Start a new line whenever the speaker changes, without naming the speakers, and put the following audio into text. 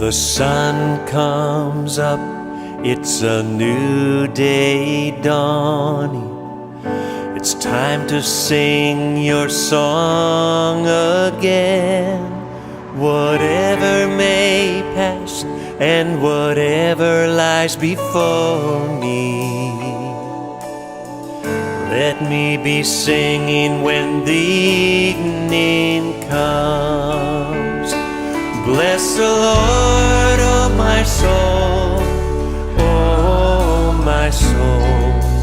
The sun comes up, it's a new day dawning. It's time to sing your song again. Whatever may pass and whatever lies before me, let me be singing when the evening comes. Bless the Lord, oh my soul,